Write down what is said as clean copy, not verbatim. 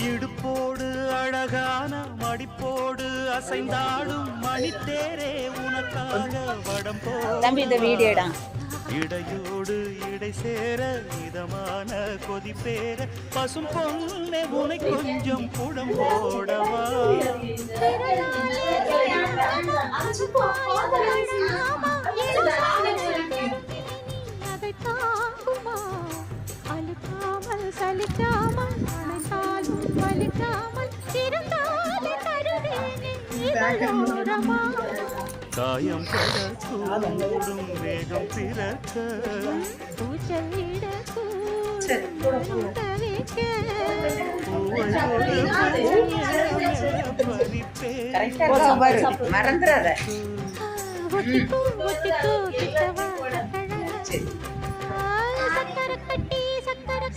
இடுப்போடு அழகான மடிப்போடு அசைந்தாடும் மணித்தேரே உனக்காக வடம் தம்பி இந்த வீடியோடா இடையோடு இடை சேர இதமான கொதி பேர பசும் பொண்ணே உனை கொஞ்சம் குடம் போடவா அதை தாங்குமா அழுக்காமல் சலிக்காமல் அணைத்தாலும் வலிக்காமல் இருந்தாலே தருவேனே இதழோரமா காயம் படக்கூடும் வேகம் பிறக்க பூச்சல் மறந்துடாத ஒட்டிக்கோ ஒட்டிக்கோ கிட்டவா